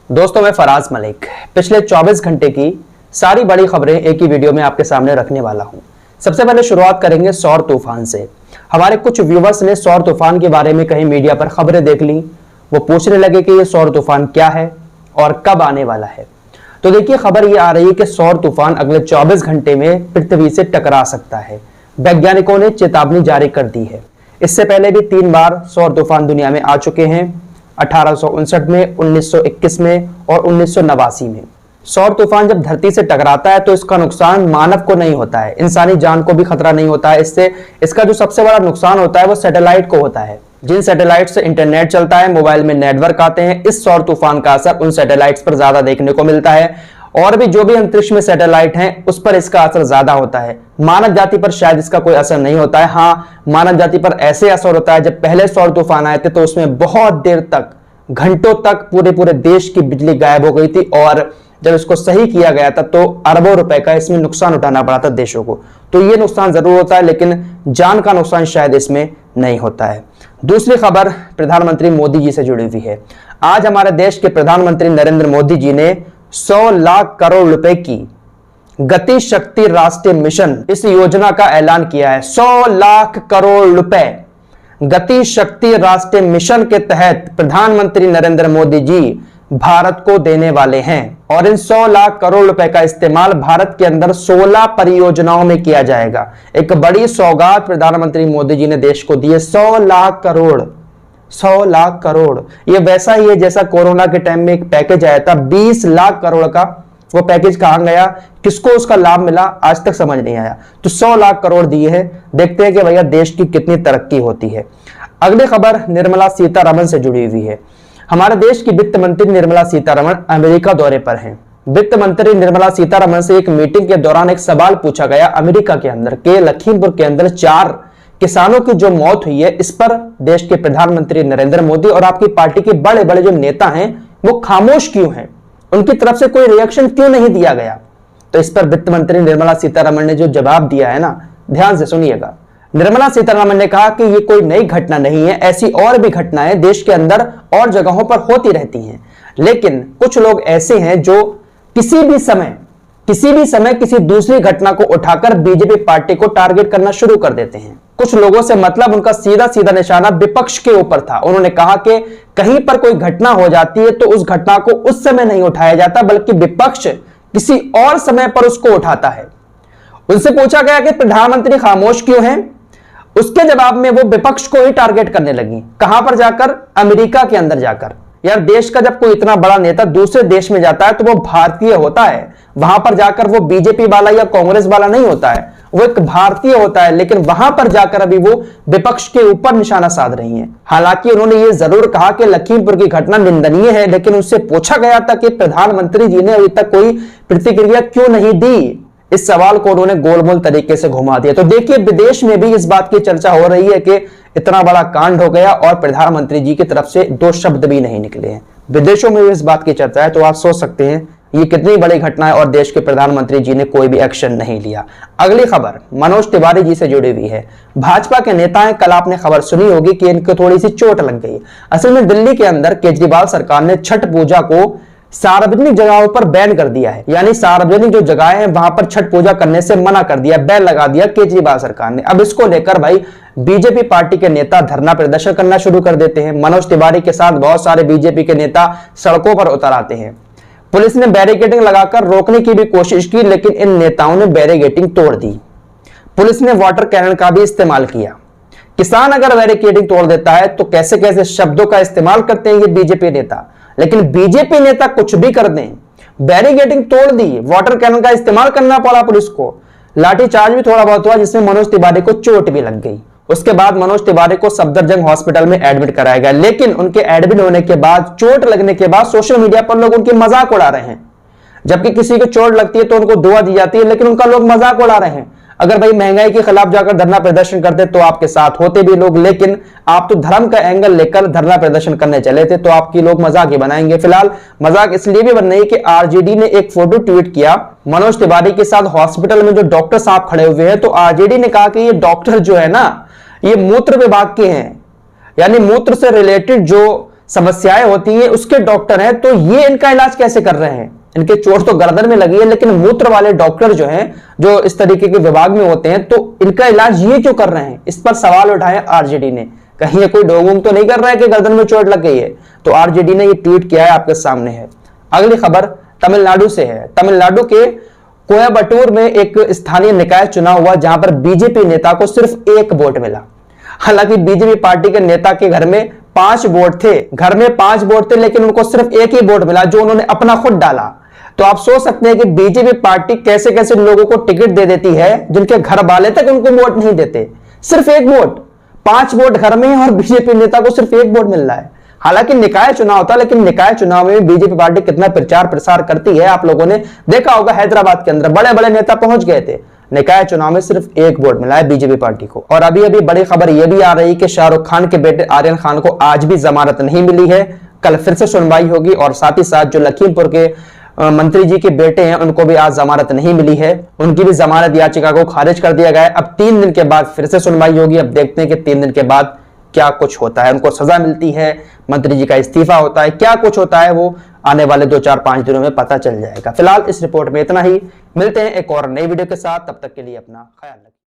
दोस्तों, मैं फराज मलिक पिछले 24 घंटे की सारी बड़ी खबरें एक ही वीडियो में आपके सामने रखने वाला हूं। सबसे पहले शुरुआत करेंगे सौर तूफान से। हमारे कुछ व्यूवर्स ने सौर तूफान के बारे में कहीं मीडिया पर खबरें देख ली, वो पूछने लगे कि ये सौर तूफान क्या है और कब आने वाला है। तो देखिए, खबर ये आ रही है कि सौर तूफान अगले 24 घंटे में पृथ्वी से टकरा सकता है। वैज्ञानिकों ने चेतावनी जारी कर दी है। इससे पहले भी 3 बार सौर तूफान दुनिया में आ चुके हैं, 1859 में, 1921 में और 1989 में। सौर तूफान जब धरती से टकराता है तो इसका नुकसान मानव को नहीं होता है, इंसानी जान को भी खतरा नहीं होता है। इससे इसका जो सबसे बड़ा नुकसान होता है वो सैटेलाइट को होता है। जिन सैटेलाइट से इंटरनेट चलता है, मोबाइल में नेटवर्क आते हैं, इस सौर तूफान का असर उन सैटेलाइट्स पर ज्यादा देखने को मिलता है। और भी जो भी अंतरिक्ष में सैटेलाइट हैं उस पर इसका असर ज्यादा होता है। मानव जाति पर शायद इसका कोई असर नहीं होता है। हाँ, मानव जाति पर ऐसे असर होता है, जब पहले सौर तूफान आए थे तो उसमें बहुत देर तक, घंटों तक पूरे देश की बिजली गायब हो गई थी और जब इसको सही किया गया था तो अरबों रुपए का इसमें नुकसान उठाना पड़ा था देशों को। तो ये नुकसान जरूर होता है, लेकिन जान का नुकसान शायद इसमें नहीं होता है। दूसरी खबर प्रधानमंत्री मोदी जी से जुड़ी हुई है। आज हमारे देश के प्रधानमंत्री नरेंद्र मोदी जी ने 100 लाख करोड़ रुपए की गति शक्ति राष्ट्रीय मिशन, इस योजना का ऐलान किया है। 100 लाख करोड़ रुपए गति शक्ति राष्ट्रीय मिशन के तहत प्रधानमंत्री नरेंद्र मोदी जी भारत को देने वाले हैं और इन 100 लाख करोड़ रुपए का इस्तेमाल भारत के अंदर 16 परियोजनाओं में किया जाएगा। एक बड़ी सौगात प्रधानमंत्री मोदी जी ने देश को दी है। 100 लाख करोड़, 100 लाख करोड़। ये वैसा ही है जैसा कोरोना के टाइम में एक पैकेज आया था 20 लाख करोड़ का। वो पैकेज कहां गया, किसको उसका लाभ मिला, आज तक समझ नहीं आया। तो 100 लाख करोड़ दिए हैं। देखते हैं कि भैया देश की कितनी तरक्की होती है। अगली खबर निर्मला सीतारमण से जुड़ी हुई है। हमारे देश की वित्त मंत्री निर्मला सीतारमण अमेरिका दौरे पर हैं। वित्त मंत्री निर्मला सीतारमण से एक मीटिंग के दौरान एक सवाल पूछा गया अमेरिका के अंदर के लखीमपुर के अंदर 4 किसानों की जो मौत हुई है, इस पर देश के प्रधानमंत्री नरेंद्र मोदी और आपकी पार्टी के बड़े बड़े जो नेता हैं वो खामोश क्यों हैं, उनकी तरफ से कोई रिएक्शन क्यों नहीं दिया गया। तो इस पर वित्त मंत्री निर्मला सीतारमण ने जो जवाब दिया है ना, ध्यान से सुनिएगा। निर्मला सीतारमण ने कहा कि ये कोई नई घटना नहीं है, ऐसी और भी घटनाएं देश के अंदर और जगहों पर होती रहती हैं, लेकिन कुछ लोग ऐसे हैं जो किसी भी समय किसी दूसरी घटना को उठाकर बीजेपी पार्टी को टारगेट करना शुरू कर देते हैं। कुछ लोगों से मतलब उनका सीधा निशाना विपक्ष के ऊपर था। उन्होंने कहा कि कहीं पर कोई घटना हो जाती है तो उस घटना को उस समय नहीं उठाया जाता, बल्कि विपक्ष किसी और समय पर उसको उठाता है। उनसे पूछा गया कि प्रधानमंत्री खामोश क्यों हैं, उसके जवाब में वो विपक्ष को ही टारगेट करने लगी। कहां पर जाकर, अमेरिका के अंदर जाकर। यार, देश का जब कोई इतना बड़ा नेता दूसरे देश में जाता है तो वो भारतीय होता है, वहां पर जाकर वो बीजेपी वाला या कांग्रेस वाला नहीं होता है, वो एक भारतीय होता है। लेकिन वहां पर जाकर अभी वो विपक्ष के ऊपर निशाना साध रही हैं। हालांकि उन्होंने ये जरूर कहा कि लखीमपुर की घटना निंदनीय है, लेकिन उनसे पूछा गया था कि प्रधानमंत्री जी ने अभी तक कोई प्रतिक्रिया क्यों नहीं दी। इस सवाल को उन्होंने गोलमोल तरीके से घुमा दिया। तो देखिए, विदेश में भी इस बात की चर्चा हो रही है कि इतना बड़ा कांड हो गया और प्रधानमंत्री जी की तरफ से 2 शब्द भी नहीं निकले हैं। विदेशों में भी इस बात की चर्चा है। तो आप सोच सकते हैं ये कितनी बड़ी घटना है और देश के प्रधानमंत्री जी ने कोई भी एक्शन नहीं लिया। अगली खबर मनोज तिवारी जी से जुड़ी हुई है। भाजपा के नेता हैं, कल आपने खबर सुनी होगी कि इनको थोड़ी सी चोट लग गई। असल में दिल्ली के अंदर केजरीवाल सरकार ने छठ पूजा को सार्वजनिक जगहों पर बैन कर दिया है, यानी सार्वजनिक जो जगहें हैं वहां पर छठ पूजा करने से मना कर दिया, बैन लगा दिया केजरीवाल सरकार ने। अब इसको लेकर भाई बीजेपी पार्टी के नेता धरना प्रदर्शन करना शुरू कर देते हैं। मनोज तिवारी के साथ बहुत सारे बीजेपी के नेता सड़कों पर उतर आते हैं। पुलिस ने बैरिकेडिंग लगाकर रोकने की भी कोशिश की, लेकिन इन नेताओं ने बैरिकेडिंग तोड़ दी। पुलिस ने वाटर कैनन का भी इस्तेमाल किया। किसान अगर बैरिकेडिंग तोड़ देता है तो कैसे कैसे शब्दों का इस्तेमाल करते हैं ये बीजेपी नेता, लेकिन बीजेपी नेता कुछ भी कर दें, बैरिकेडिंग तोड़ दी, वाटर कैनन का इस्तेमाल करना पड़ा पुलिस को, लाठीचार्ज भी थोड़ा बहुत हुआ जिसमें मनोज तिवारी को चोट भी लग गई। उसके बाद मनोज तिवारी को सफदरजंग हॉस्पिटल में एडमिट कराया गया, लेकिन उनके एडमिट होने के बाद, चोट लगने के बाद सोशल मीडिया पर लोग उनकी मजाक उड़ा रहे हैं। जबकि किसी को चोट लगती है तो उनको दुआ दी जाती है, लेकिन उनका लोग मजाक उड़ा रहे हैं। अगर भाई महंगाई के खिलाफ जाकर धरना प्रदर्शन करते तो आपके साथ होते भी लोग, लेकिन आप तो धर्म का एंगल लेकर धरना प्रदर्शन करने चले थे, तो आपकी लोग मजाक ही बनाएंगे। फिलहाल मजाक इसलिए भी बन रही है कि आरजेडी ने एक फोटो ट्वीट किया मनोज तिवारी के साथ हॉस्पिटल में जो डॉक्टर साहब खड़े हुए हैं, तो आरजेडी ने कहा कि ये डॉक्टर जो है ना, ये मूत्र विभाग के हैं, यानी मूत्र से रिलेटेड जो समस्याएं होती है उसके डॉक्टर हैं, तो ये इनका इलाज कैसे कर रहे हैं? इनके चोट तो गर्दन में लगी है, लेकिन मूत्र वाले डॉक्टर जो हैं, जो इस तरीके के विभाग में होते हैं, तो इनका इलाज ये क्यों कर रहे हैं? इस पर सवाल उठाए आरजेडी ने। कहीं ये कोई ढोंग तो नहीं कर रहा है कि गर्दन में चोट लग गई है? तो आरजेडी ने ये ट्वीट किया है, आपके सामने है। अगली खबर तमिलनाडु से है। तमिलनाडु के कोयम्बटूर में एक स्थानीय निकाय चुनाव हुआ, जहां पर बीजेपी नेता को सिर्फ 1 वोट मिला। हालांकि बीजेपी पार्टी के नेता के घर में 5 वोट थे, लेकिन उनको सिर्फ 1 ही वोट मिला, जो उन्होंने अपना खुद डाला। तो आप सोच सकते हैं कि बीजेपी पार्टी कैसे कैसे लोगों को टिकट दे देती है, जिनके घर वाले तक उनको वोट नहीं देते। सिर्फ 1 वोट, 5 वोट घर में, और बीजेपी नेता को सिर्फ 1 वोट मिल रहा है। हालांकि निकाय चुनाव था, लेकिन निकाय चुनाव में बीजेपी पार्टी कितना प्रचार प्रसार करती है, आप लोगों ने देखा होगा। हैदराबाद के अंदर बड़े बड़े नेता पहुंच गए थे, निकाय चुनाव में सिर्फ 1 वोट मिला है बीजेपी पार्टी को। और अभी अभी बड़ी खबर यह भी आ रही कि शाहरुख खान के बेटे आर्यन खान को आज भी जमानत नहीं मिली है। कल फिर से सुनवाई होगी, और साथ ही साथ जो लखीमपुर के मंत्री जी के बेटे हैं, उनको भी आज जमानत नहीं मिली है। उनकी भी जमानत याचिका को खारिज कर दिया गया है। अब 3 दिन के बाद फिर से सुनवाई होगी। अब देखते हैं कि 3 दिन के बाद क्या कुछ होता है, उनको सजा मिलती है, मंत्री जी का इस्तीफा होता है, क्या कुछ होता है, वो आने वाले 2, 4, 5 दिनों में पता चल जाएगा। फिलहाल इस रिपोर्ट में इतना ही। मिलते हैं एक और नई वीडियो के साथ, तब तक के लिए अपना ख्याल रखें।